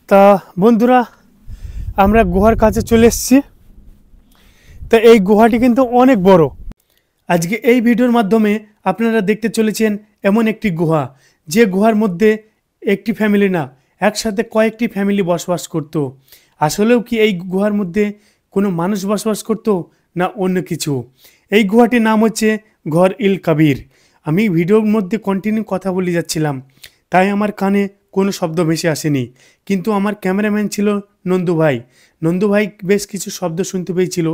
তা বন্ধুরা আমরা গুহার কাছে চলে এসেছি। তা এই গুহাটি কিন্তু অনেক বড়। আজকে এই ভিডিওর মাধ্যমে আপনারা দেখতে চলেছেন এমন একটি গুহা, যে গুহার মধ্যে একটি ফ্যামিলি না, একসাথে কয়েকটি ফ্যামিলি বসবাস করত। আসলেও কি এই গুহার মধ্যে কোনো মানুষ বসবাস করত না অন্য কিছু? এই গুহাটির নাম হচ্ছে ঘর ইল কবির। আমি ভিডিওর মধ্যে কন্টিনিউ কথা বলে যাচ্ছিলাম, তাই আমার কানে কোনো শব্দ ভেসে আসেনি, কিন্তু আমার ক্যামেরাম্যান ছিল নন্দু ভাই। নন্দু ভাই বেশ কিছু শব্দ শুনতে পেয়েছিল।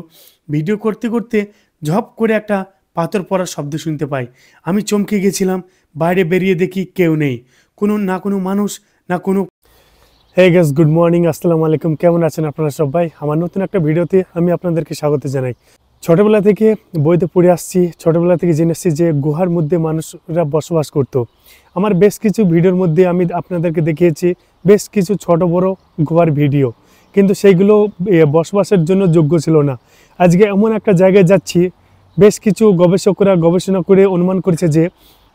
ভিডিও করতে করতে ঝপ করে একটা পাথর পড়ার শব্দ শুনতে পাই। আমি চমকে গেছিলাম। বাইরে বেরিয়ে দেখি কেউ নেই, কোনো মানুষ না কোনো। হে গাইস, গুড মর্নিং, আসসালামু আলাইকুম। কেমন আছেন আপনারা সবাই? আমার নতুন একটা ভিডিওতে আমি আপনাদেরকে স্বাগত জানাই। ছোটোবেলা থেকে বইতে পড়ে আসছি, ছোটোবেলা থেকে জেনে এসেছি যে গুহার মধ্যে মানুষরা বসবাস করতো। আমার বেশ কিছু ভিডিওর মধ্যে আমি আপনাদেরকে দেখিয়েছি বেশ কিছু ছোট বড় গুহার ভিডিও, কিন্তু সেইগুলো বসবাসের জন্য যোগ্য ছিল না। আজকে এমন একটা জায়গায় যাচ্ছি, বেশ কিছু গবেষকরা গবেষণা করে অনুমান করেছে যে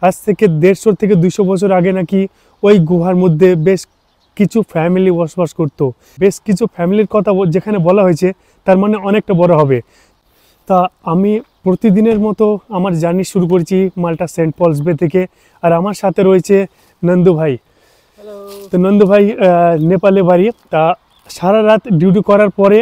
আজ থেকে 150 থেকে 200 বছর আগে নাকি ওই গুহার মধ্যে বেশ কিছু ফ্যামিলি বসবাস করতো। বেশ কিছু ফ্যামিলির কথা যেখানে বলা হয়েছে, তার মানে অনেকটা বড় হবে। তা আমি প্রতিদিনের মতো আমার জার্নি শুরু করেছি মাল্টা সেন্ট পলস বে থেকে, আর আমার সাথে রয়েছে নন্দু ভাই। তো নন্দু ভাই নেপালে বাড়ি। তা সারা রাত ডিউটি করার পরে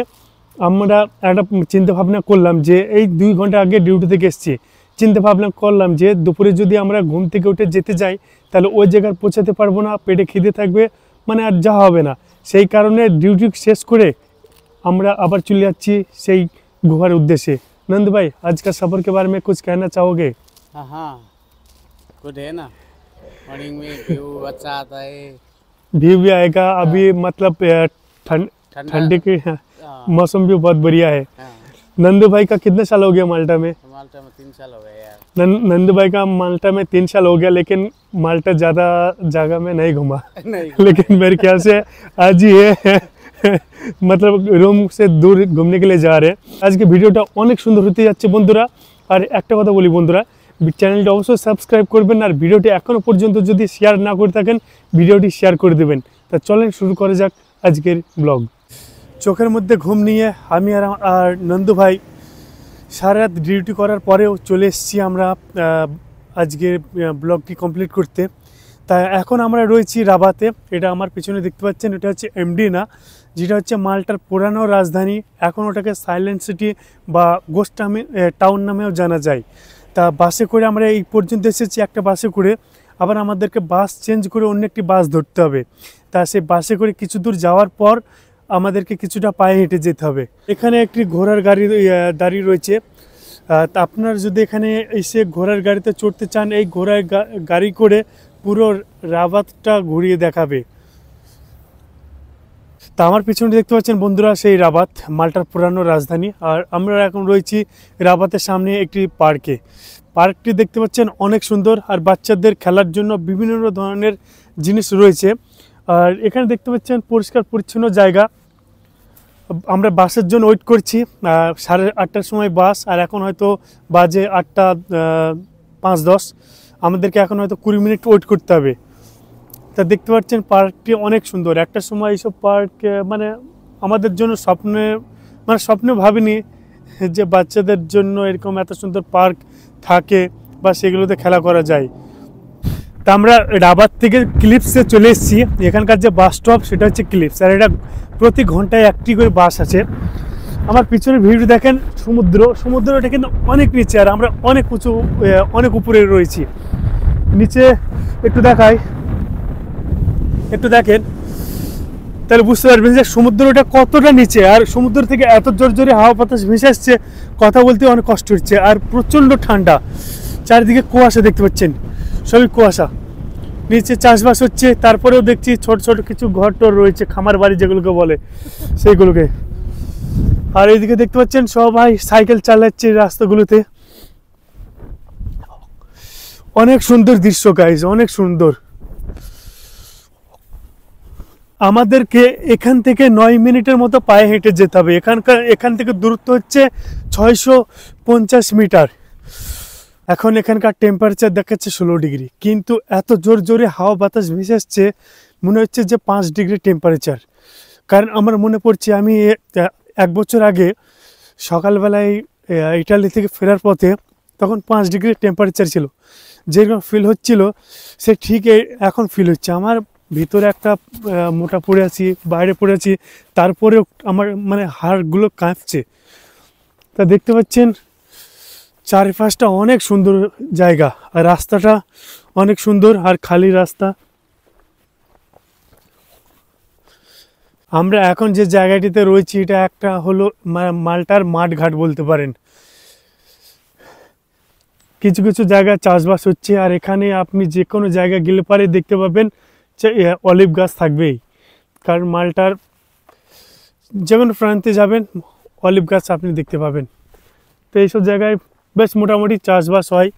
আমরা একটা চিন্তা ভাবনা করলাম যে এই 2 ঘন্টা আগে ডিউটি থেকে এসেছি। চিন্তা ভাবনা করলাম যে দুপুরে যদি আমরা ঘুম থেকে উঠে যেতে যাই, তাহলে ওই জায়গায় পৌঁছাতে পারবো না, পেটে খিদে থাকবে, মানে আর যাওয়া হবে না। সেই কারণে ডিউটি শেষ করে আমরা আবার চলে যাচ্ছি সেই गुहार उद्देश्य। नंद भाई, आज का सफर के बारे में कुछ कहना चाहोगे? हाँ, गुड है ना। मॉर्निंग में व्यू अच्छा आता है, व्यू भी आएगा। अभी मतलब ठंडी की मौसम भी बहुत बढ़िया है। नंदू भाई का कितने साल हो गया माल्टा में? माल्टा में 3 साल हो गए यार। नंदू भाई का माल्टा में 3 साल हो गया, लेकिन माल्टा ज़्यादा जगह में नहीं घूमा लेकिन मेरे ख्याल से आज ही है मतलब रूम से दूर घूमने के लिए जा रहे हैं। आज के ভিডিওটা অনেক সুন্দর হতে যাচ্ছে বন্ধুরা। আর একটা কথা বলি বন্ধুরা, চ্যানেলটা অবশ্যই সাবস্ক্রাইব করবেন, আর ভিডিওটি এখনো পর্যন্ত যদি শেয়ার না করে থাকেন ভিডিওটি শেয়ার করে দেবেন। তা চলেন শুরু করা যাক আজকের ব্লগ। চোখের মধ্যে ঘুম নিয়ে আমি আর নন্দু ভাই সারা রাত ডিউটি করার পরেও চলে এসেছি আমরা আজকের ব্লগটি কমপ্লিট করতে। তা এখন আমরা রয়েছি রাবাতে। এটা আমার পিছনে দেখতে পাচ্ছেন, এটা হচ্ছে এমডি না, যেটা হচ্ছে মাল্টার পুরানো রাজধানী। এখন ওটাকে সাইলেন্ট সিটি বা গোস্ট টাউন নামেও জানা যায়। তা বাসে করে আমরা এই পর্যন্ত এসেছি একটা বাসে করে, আবার আমাদেরকে বাস চেঞ্জ করে অন্য একটি বাস ধরতে হবে। তা সেই বাসে করে কিছু দূর যাওয়ার পর আমাদেরকে কিছুটা পায়ে হেঁটে যেতে হবে। এখানে একটি ঘোড়ার গাড়ি দাঁড়িয়ে রয়েছে। তা আপনারা যদি এখানে এসে ঘোড়ার গাড়িতে চড়তে চান, এই ঘোড়ার গাড়ি করে পুরো রাবাতটা ঘুরিয়ে দেখাবে। তা আমার পিছনে দেখতে পাচ্ছেন বন্ধুরা সেই রাবাত, মাল্টার পুরানো রাজধানী। আর আমরা এখন রয়েছি রাবাতের সামনে একটি পার্কে। পার্কটি দেখতে পাচ্ছেন অনেক সুন্দর, আর বাচ্চাদের খেলার জন্য বিভিন্ন ধরনের জিনিস রয়েছে। আর এখানে দেখতে পাচ্ছেন পরিষ্কার পরিচ্ছন্ন জায়গা। আমরা বাসের জন্য ওয়েট করছি, 8:30টার সময় বাস, আর এখন হয়তো বাজে 8টা 5-10। আমাদেরকে এখন হয়তো 20 মিনিট ওয়েট করতে হবে। তা দেখতে পাচ্ছেন পার্কটি অনেক সুন্দর। একটা সময় এইসব পার্ক মানে আমাদের জন্য স্বপ্নে ভাবিনি যে বাচ্চাদের জন্য এরকম এত সুন্দর পার্ক থাকে বা সেগুলোতে খেলা করা যায়। তা আমরা রাবাত থেকে ক্লিপসে চলে এসেছি। এখানকার যে বাস স্টপ সেটা হচ্ছে ক্লিপস, আর এটা প্রতি ঘন্টায় একটি করে বাস আছে। আমার পিছনে ভিউ দেখেন, সমুদ্রটা কিন্তু অনেক নিচে, আর আমরা অনেক উপরে রয়েছি। নিচে একটু দেখেন, তাহলে বুঝতে পারবেন যে সমুদ্রটা কতটা নিচে, আর সমুদ্র থেকে এত জোর জোরে হাওয়া বাতাস ভেসে আসছে, কথা বলতে অনেক কষ্ট হচ্ছে। আর প্রচণ্ড ঠান্ডা, চারিদিকে কুয়াশা দেখতে পাচ্ছেন, সবই কুয়াশা। নিচে চাষবাস হচ্ছে, তারপরেও দেখছি ছোট ছোট কিছু ঘর টর রয়েছে, খামার বাড়ি যেগুলোকে বলে সেইগুলোকে। আর এইদিকে দেখতে পাচ্ছেন সবাই সাইকেল চালাচ্ছে রাস্তাগুলোতে। অনেক সুন্দর দৃশ্য গাইজ, অনেক সুন্দর। আমাদেরকে এখান থেকে 9 মিনিটের মতো পায়ে হেঁটে যেতে হবে। এখান থেকে দূরত্ব হচ্ছে 650 মিটার। এখন এখানকার টেম্পারেচার দেখাচ্ছে 16 ডিগ্রি, কিন্তু এত জোর জোরে হাওয়া বাতাস ভেসে আসছে, মনে হচ্ছে যে 5 ডিগ্রি টেম্পারেচার। কারণ আমার মনে পড়ছে আমি 1 বছর আগে সকালবেলায় ইটালি থেকে ফেরার পথে তখন 5 ডিগ্রি টেম্পারেচার ছিল, যেরকম ফিল হচ্ছিল সে ঠিক এখন ফিল হচ্ছে। আমার ভিতরে একটা মোটা পড়ে আছি, বাইরে পড়ে আছি, তারপরেও আমার মানে হাড়গুলো কাঁপছে। তা দেখতে পাচ্ছেন চারিপাশটা অনেক সুন্দর জায়গা, আর রাস্তাটা অনেক সুন্দর আর খালি রাস্তা। আমরা এখন যে জায়গাটিতে রয়েছি এটা একটা হলো মাল্টার মাঠঘাট বলতে পারেন। কিছু কিছু জায়গায় চাষবাস হচ্ছে, আর এখানে আপনি যে কোনো জায়গায় গেলে পারে দেখতে পাবেন যে অলিভ গাছ থাকবেই, কারণ মাল্টার যে কোনো প্রান্তে যাবেন অলিভ গাছ আপনি দেখতে পাবেন। তো এইসব জায়গায় বেশ মোটামুটি চাষবাস হয়,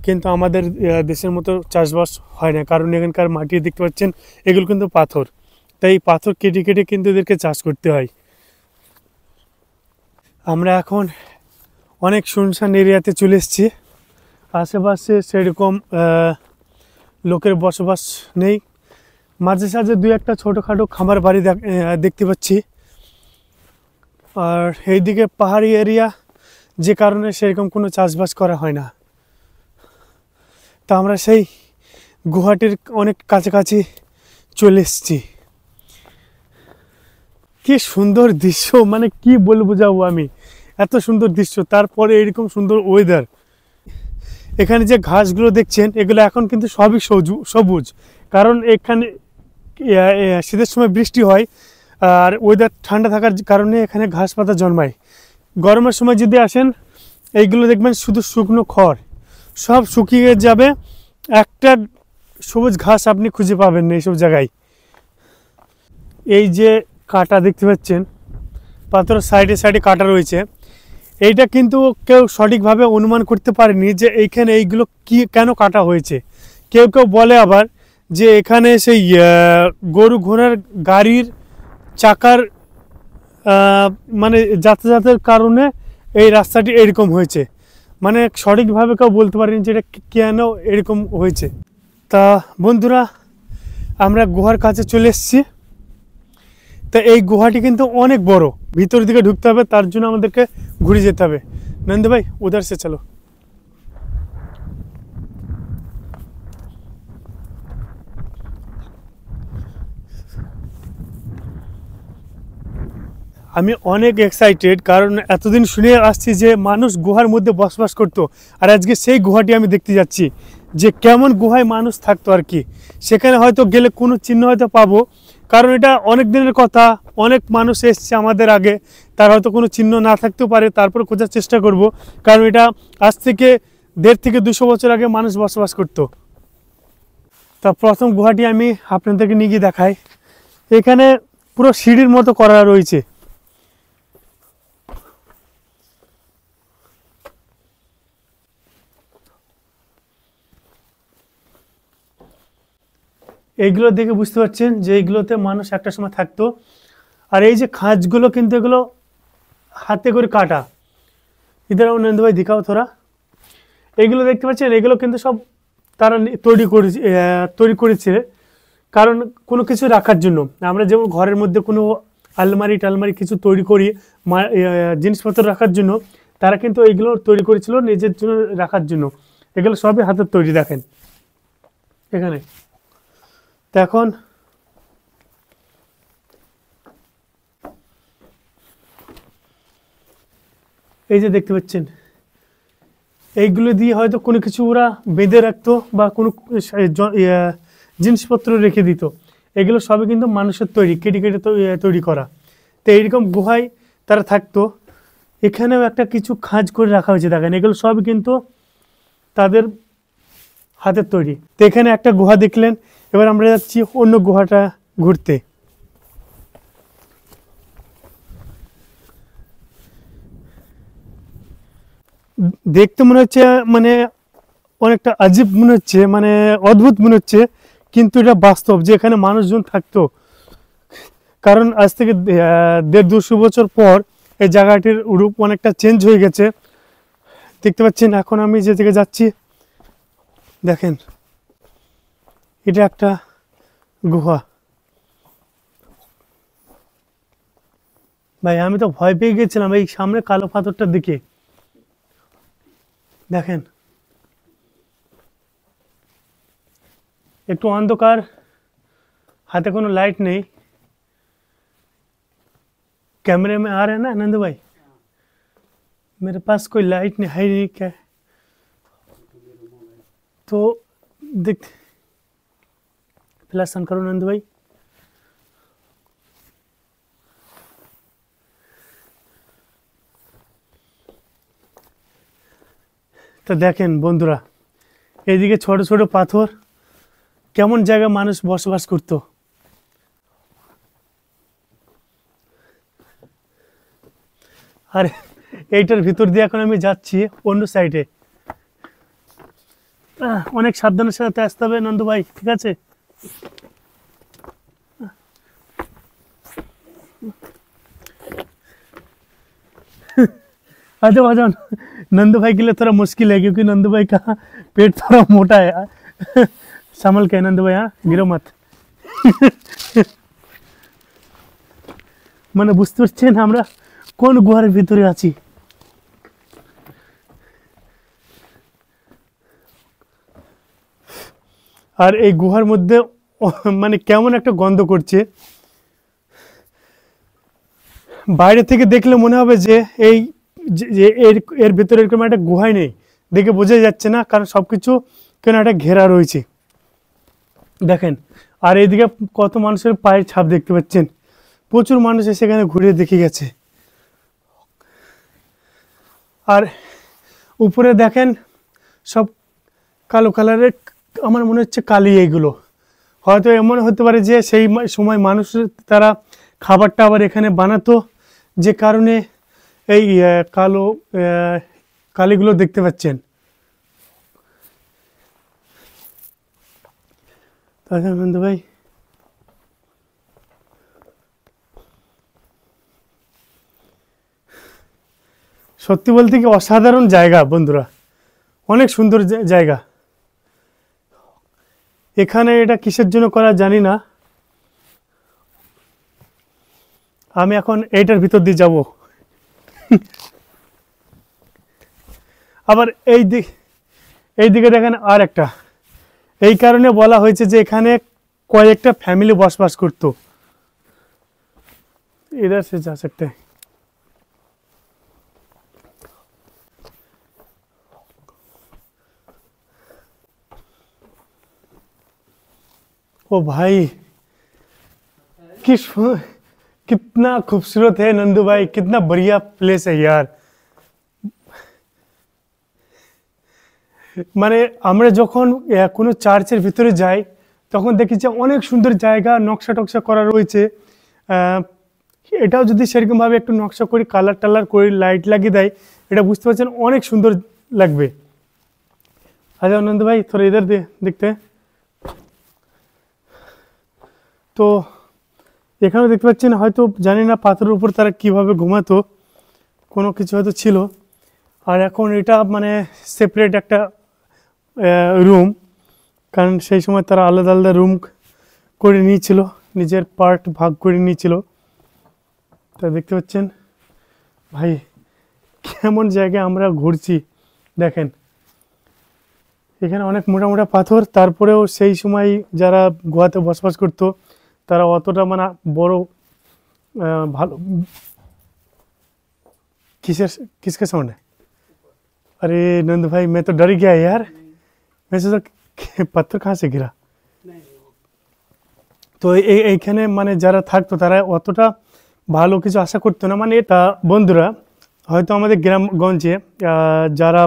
কিন্তু আমাদের দেশের মতো চাষবাস হয় না, কারণ এখানকার মাটি দেখতে পাচ্ছেন এগুলো কিন্তু পাথর, তাই এই পাথর কেটে কেটে কিন্তু এদেরকে চাষ করতে হয়। আমরা এখন অনেক শুনশান এরিয়াতে চলে এসেছি, আশেপাশে সেরকম লোকের বসবাস নেই, মাঝে সাঝে 2-1টা ছোটোখাটো খামার বাড়ি দেখতে পাচ্ছি। আর এইদিকে পাহাড়ি এরিয়া, যে কারণে সেরকম কোনো চাষবাস করা হয় না। তা আমরা সেই গুহাটির অনেক কাছাকাছি চলে এসেছি। কি সুন্দর দৃশ্য, মানে কি বলবো যাবো আমি, এত সুন্দর দৃশ্য, তারপরে এরকম সুন্দর ওয়েদার। এখানে যে ঘাসগুলো দেখছেন এগুলো এখন কিন্তু সবই সবুজ, কারণ এখানে শীতের সময় বৃষ্টি হয় আর ওয়েদার ঠান্ডা থাকার কারণে এখানে ঘাস পাতা জন্মায়। গরমের সময় যদি আসেন এইগুলো দেখবেন শুধু শুকনো খড়, সব শুকিয়ে যাবে, একটা সবুজ ঘাস আপনি খুঁজে পাবেন না এইসব জায়গায়। এই যে কাটা দেখতে পাচ্ছেন, পাথরের সাইডে সাইডে কাটা রয়েছে, এইটা কিন্তু কেউ সঠিকভাবে অনুমান করতে পারেনি যে এইখানে এইগুলো কি কেন কাটা হয়েছে। কেউ কেউ বলে আবার যে এখানে সেই গরু ঘোড়ার গাড়ির চাকার মানে যাতায়াতের কারণে এই রাস্তাটি এরকম হয়েছে, মানে সঠিকভাবে কেউ বলতে পারেনি যে এটা কেন এরকম হয়েছে। তা বন্ধুরা আমরা গুহার কাছে চলে এসেছি। তা এই গুহাটি কিন্তু অনেক বড়, ভিতর দিকে ঢুকতে হবে, তার জন্য আমাদেরকে ঘুরে যেতে হবে। নন্দু ভাই উধার সে চলো। আমি অনেক এক্সাইটেড, কারণ এতদিন শুনে আসছি যে মানুষ গুহার মধ্যে বসবাস করতো, আর আজকে সেই গুহাটি আমি দেখতে যাচ্ছি যে কেমন গুহায় মানুষ থাকতো আর কি। সেখানে হয়তো গেলে কোনো চিহ্ন হয়তো পাবো, কারণ এটা অনেক দিনের কথা, অনেক মানুষ এসছে আমাদের আগে, তার হয়তো কোনো চিহ্ন না থাকতেও পারে, তারপর খোঁজার চেষ্টা করব, কারণ এটা আজ থেকে 1.5 থেকে 200 বছর আগে মানুষ বসবাস করতো। তা প্রথম গুহাটি আমি আপনাদেরকে নিয়ে গিয়ে দেখাই। এখানে পুরো সিঁড়ির মতো করা রয়েছে, এইগুলো দেখে বুঝতে পারছেন যে এইগুলোতে মানুষ একটা সময় থাকতো। আর এই যে খাঁজগুলো কিন্তু এগুলো হাতে করে কাটা, ইধার নন্দ ভাই দেখাও থোড়া। এইগুলো দেখতে পাচ্ছেন এগুলো কিন্তু সব তারা তৈরি করেছে, কারণ কোনো কিছু রাখার জন্য। আমরা যেমন ঘরের মধ্যে কোনো আলমারি টালমারি কিছু তৈরি করি জিনিসপত্র রাখার জন্য, তারা কিন্তু এইগুলো তৈরি করেছিল নিজের জন্য রাখার জন্য। এগুলো সবই হাতের তৈরি, দেখেন এখানে। তো এখন এই যে দেখতে পাচ্ছেন এইগুলো দিয়ে হয়তো কোনো কিছু ওরা বেঁধে রাখতো বা কোনো জিনিসপত্র রেখে দিত। এগুলো সবই কিন্তু মানুষের তৈরি, কেটে কেটে তৈরি করা। তো এইরকম গুহায় তারা থাকতো। এখানেও একটা কিছু খাঁজ করে রাখা হয়েছে, দেখেন এগুলো সবই কিন্তু তাদের হাতের তৈরি। তো এখানে একটা গুহা দেখলেন, এবার আমরা যাচ্ছি অন্য গুহাটা ঘুরতে। দেখতে মনে হচ্ছে মানে অনেকটা আজীব মনে হচ্ছে, মানে অদ্ভুত মনে হচ্ছে, কিন্তু এটা বাস্তব যে এখানে মানুষজন থাকতো। কারণ আজ থেকে 150-200 বছর পর এই জায়গাটির রূপ অনেকটা চেঞ্জ হয়ে গেছে। দেখতে পাচ্ছেন এখন আমি যে দিকে যাচ্ছি, দেখেন এটা একটা গুহা। ভাই আমি তো ভয় পেয়ে গেছিলাম এই সামনে কালো পাথরটার দিকে। দেখেন একটু অন্ধকার, हाथे कोनो लाइट नहीं। कैमरे में आ रहे हैं ना नंद भाई, मेरे पास कोई लाइट नहीं है नहीं क्या, तो देख फ्लैश ऑन करो नंद भाई। तो देखें बंधुरा एदिके छोटो छोटो पाथर, केमन जायगा मानुष बसबास करतो। আর এইটার ভিতর দিয়ে এখন আমি যাচ্ছি অন্য সাইডে। অনেক সাবধানের সাথে আসতে হবে নন্দু ভাই, ঠিক আছে? अच्छा भाजन नंदू भाई के लिए थोड़ा मुश्किल है क्योंकि नंदू भाई का पेट थोड़ा मोटा है। संभल के नंदू भाई, हाँ गिरो मत। মানে বুঝতে পারছেন আমরা কোন গুহার ভিতরে আছি। আর এই গুহার মধ্যে মানে কেমন একটা গন্ধ করছে, বাইরে থেকে দেখলে মনে হবে যে এই এর ভিতরে এরকম একটা গুহাই নেই, দেখে বোঝা যাচ্ছে না কারণ সবকিছু কেন একটা ঘেরা রয়েছে। দেখেন আর এইদিকে কত মানুষের পায়ের ছাপ দেখতে পাচ্ছেন, প্রচুর মানুষ সেখানে ঘুরে দেখে গেছে। আর উপরে দেখেন সব কালো কালারের, আমার মনে হচ্ছে কালি। এইগুলো হয়তো এমন হতে পারে যে সেই সময় মানুষ তারা খাবারটা আবার এখানে বানাতো, যে কারণে এই কালো কালিগুলো দেখতে পাচ্ছেন। তাহলে আনন্দ ভাই সত্যি বলতে কি অসাধারণ জায়গা বন্ধুরা, অনেক সুন্দর জায়গা। এখানে এটা কিসের জন্য করা জানি না, আমি এখন এইটার ভিতর দিয়ে যাব। আবার এই দিকে দেখেন আর একটা, এই কারণে বলা হয়েছে যে এখানে কয়েকটা ফ্যামিলি বসবাস করতো। इधर से जा सकते हैं। ओ भाई कितना खूबसूरत है नंदू भाई, कितना बढ़िया प्लेस है यार। মানে আমরা যখন কোনো চার্চের ভিতরে যাই তখন দেখি যে অনেক সুন্দর জায়গা, নকশা টকশা করা রয়েছে। এটাও যদি সেরকমভাবে একটু নকশা করি, কালার টালার করে লাইট লাগিয়ে দেয়, এটা বুঝতে পারছেন অনেক সুন্দর লাগবে। আচ্ছা নন্দু ভাই থোড়া ইধার দেখতে। তো এখানেও দেখতে পাচ্ছেন, হয়তো জানি না পাথরের উপর তারা কিভাবে ঘুমাতো, কোনো কিছু হয়তো ছিল। আর এখন এটা মানে সেপারেট একটা রুম, কারণ সেই সময় তারা আলাদা আলাদা রুম করে নিয়েছিল, নিজের পার্ট ভাগ করে নিয়েছিল। তা দেখতে পাচ্ছেন ভাই কেমন জায়গায় আমরা ঘুরছি। দেখেন এখানে অনেক মোটা মোটা পাথর, তারপরেও সেই সময় যারা গোয়াতে বসবাস করতো তারা অতটা মানে বড় ভালো। किसका साउंड है? अरे नंद भाई मैं तो डर गया यार, मैं सोचा पत्थर कहाँ से गिरा। তো এইখানে মানে যারা থাকতো তারা অতটা ভালো কিছু আশা করতো না। মানে এটা বন্ধুরা হয়তো আমাদের গ্রামগঞ্জে যারা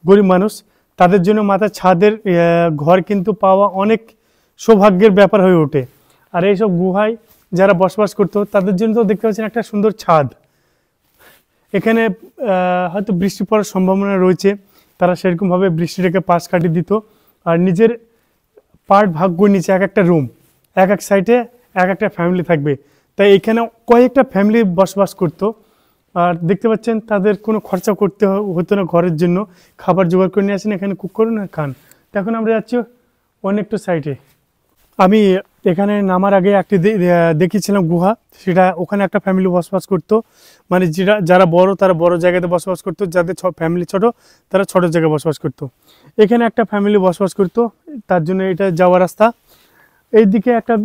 গরিব মানুষ তাদের জন্য মাথার ছাদের ঘর কিন্তু পাওয়া অনেক সৌভাগ্যের ব্যাপার হয়ে ওঠে। আর এইসব গুহায় যারা বসবাস করতো তাদের জন্য তো দেখতে পাচ্ছেন একটা সুন্দর ছাদ। এখানে হয়তো বৃষ্টি পড়ার সম্ভাবনা রয়েছে, তারা সেরকমভাবে বৃষ্টিটাকে পাশ কাটিয়ে দিত। আর নিজের পার্ট ভাগ করে নিচে এক একটা রুম, এক এক সাইডে এক একটা ফ্যামিলি থাকবে। তাই এখানে কয়েকটা ফ্যামিলি বসবাস করতো। আর দেখতে পাচ্ছেন তাদের কোনো খরচা করতে হতো না, ঘরের জন্য খাবার জোগাড় করে নিয়ে আসেন, এখানে কুক করুন আর খান। তো এখন আমরা যাচ্ছি অনেকটা সাইডে। আমি এখানে নামার আগে একটি দেখেছিলাম গুহা, সেটা ওখানে একটা ফ্যামিলি বসবাস করতো, মানে যারা বড় তারা বড় জায়গাতে বসবাস করতো, যাদের ফ্যামিলি ছোট তারা ছোট জায়গায় বসবাস করতো। এখানে একটা ফ্যামিলি বসবাস করতো, তার জন্য এটা যাওয়ার রাস্তা। এই দিকে একটা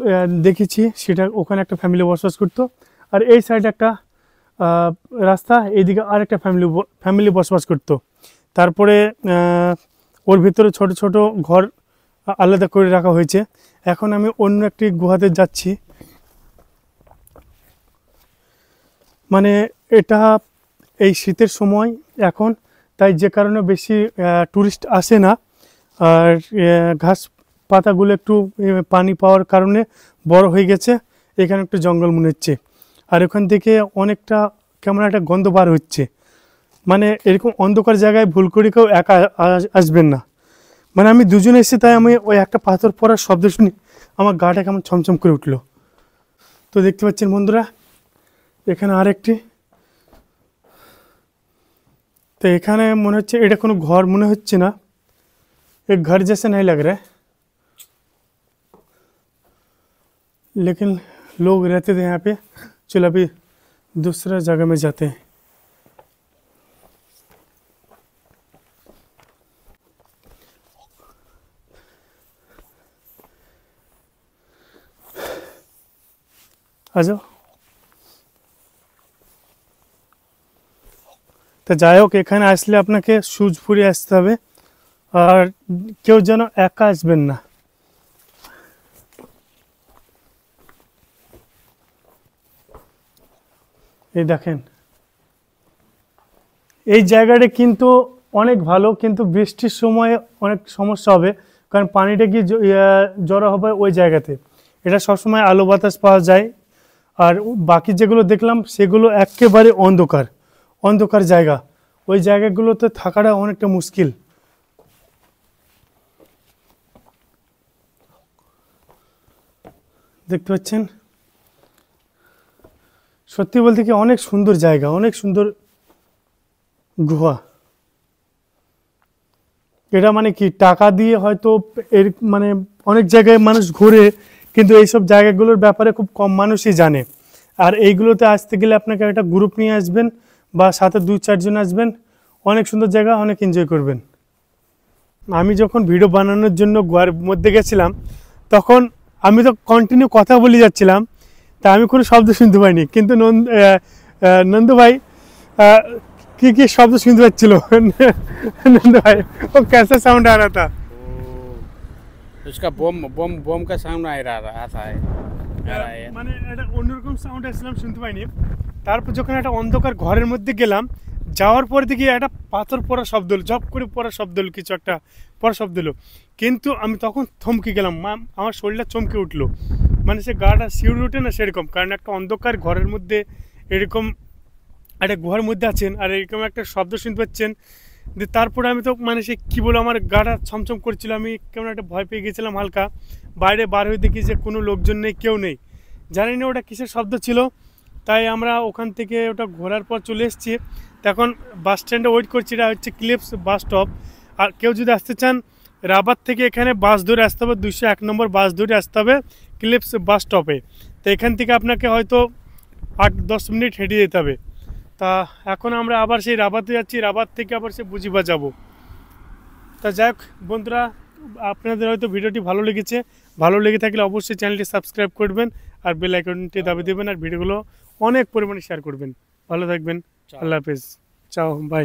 দেখেছি, সেটা ওখানে একটা ফ্যামিলি বসবাস করতো, আর এই সাইডে একটা রাস্তা, এইদিকে আর একটা ফ্যামিলি বসবাস করতো। তারপরে ওর ভিতরে ছোট ছোট ঘর আলাদা করে রাখা হয়েছে। এখন আমি অন্য একটি গুহাতে যাচ্ছি, মানে এটা এই শীতের সময় এখন, তাই যে কারণে বেশি টুরিস্ট আসে না, আর ঘাস পাতাগুলো একটু পানি পাওয়ার কারণে বড় হয়ে গেছে। এখানে একটু জঙ্গল মনে হচ্ছে, আর ওখান থেকে অনেকটা কেমন একটা গন্ধ বার হচ্ছে। মানে এরকম অন্ধকার জায়গায় ভুল করে কেউ একা আসবেন না। মানে আমি দুজনে এসেছি, তাই আমি ওই একটা পাথর পড়ার শব্দ শুনি আমার গাটা কেমন ছমছম করে উঠলো। তো দেখতে পাচ্ছেন বন্ধুরা, এখানে আরেকটি, তো এখানে মনে হচ্ছে এটা কোনো ঘর মনে হচ্ছে না, एक घर जैसा नहीं लग रहा है, लेकिन लोग रहते थे यहाँ पे। चलो अभी दूसरा जगह में जाते हैं। आ जाओ। তো যাই হোক, এখানে আসলে আপনাকে শুজ পরে আসতে হবে, আর কেউ যেন একা আসবেন না। এই দেখেন, এই জায়গাটা কিন্তু অনেক ভালো, কিন্তু বৃষ্টির সময় অনেক সমস্যা হবে, কারণ পানিটা কি জড়ো হবে ওই জায়গাতে। এটা সবসময় আলো বাতাস পাওয়া যায়, আর বাকি যেগুলো দেখলাম সেগুলো একেবারে অন্ধকার অন্ধকার জায়গা, ওই জায়গাগুলোতে থাকাটা অনেকটা মুশকিল। দেখতে পাচ্ছেন, সত্যি বলতে কি অনেক সুন্দর জায়গা, অনেক সুন্দর গুহা। এটা মানে কি টাকা দিয়ে হয়তো এর মানে অনেক জায়গায় মানুষ ঘুরে, কিন্তু এইসব জায়গাগুলোর ব্যাপারে খুব কম মানুষই জানে। আর এইগুলোতে আসতে গেলে আপনাকে একটা গ্রুপ নিয়ে আসবেন, বা সাথে 2-4 জন আসবেন, অনেক সুন্দর জায়গা, অনেক এনজয় করবেন। আমি যখন ভিডিও বানানোর জন্য গোয়ার মধ্যে গেছিলাম, তখন আমি তো কন্টিনিউ কথা বলে যাচ্ছিলাম, তা আমি কোনো শব্দ শুনতে পাইনি, কিন্তু নন্দু ভাই কি কি শব্দ শুনতে পাচ্ছিল। नंद भाई वो कैसा साउंड आ रहा था? उसका बम बम बम का साउंड आ रहा था মানে একটা অন্যরকম সাউন্ড আসছিলাম, শুনতে পাইনি। তারপর যখন একটা অন্ধকার ঘরের মধ্যে গেলাম, যাওয়ার পর দেখি একটা পাথর পড়ার শব্দ হলো, ঝপ করে পড়ার শব্দ হলো, কিছু একটা পড়ার শব্দ হলো। কিন্তু আমি তখন থমকে গেলাম, আমার শরীরটা চমকে উঠলো, মানে সে গাটা শিউরে ওঠে না সেরকম, কারণ একটা অন্ধকার ঘরের মধ্যে এরকম একটা গুহার মধ্যে আছেন, আর এরকম একটা শব্দ শুনতে পাচ্ছেন। তারপরে আমি তো মানে সে কী বলো, আমার গাটা ছমছম করছিল, আমি কেমন একটা ভয় পেয়ে গেছিলাম হালকা। বাইরে বার হয়ে দেখি যে কোনো লোকজন নেই, কেউ নেই, জানি না ওটা কিসের শব্দ ছিল। তাই আমরা ওখান থেকে ওটা ঘোরার পর চলে এসেছি। তখন বাস স্ট্যান্ডে ওয়েট করছি, এটা হচ্ছে ক্লিপস বাস স্টপ। আর কেউ যদি আসতে চান রাবাত থেকে এখানে বাস ধরে আসতে হবে, 201 নম্বর বাস ধরে আসতে হবে ক্লিপস বাস স্টপে। তো এখান থেকে আপনাকে হয়তো 8-10 মিনিট হেঁটে যেতে হবে। তা এখন আমরা আবার সেই রাবাতে যাচ্ছি, রাবাত থেকে আবার সে বুঝিবা যাব। তা যাই হোক বন্ধুরা, আপনাদের হয়তো ভিডিওটি ভালো লেগেছে, ভালো লেগে থাকলে অবশ্যই চ্যানেলটি সাবস্ক্রাইব করবেন, আর বেল আইকনটি দাবি দেবেন, আর ভিডিওগুলো অনেক পরিমাণে শেয়ার করবেন। ভালো থাকবেন, আল্লাহ হাফেজ, চাও, বাই।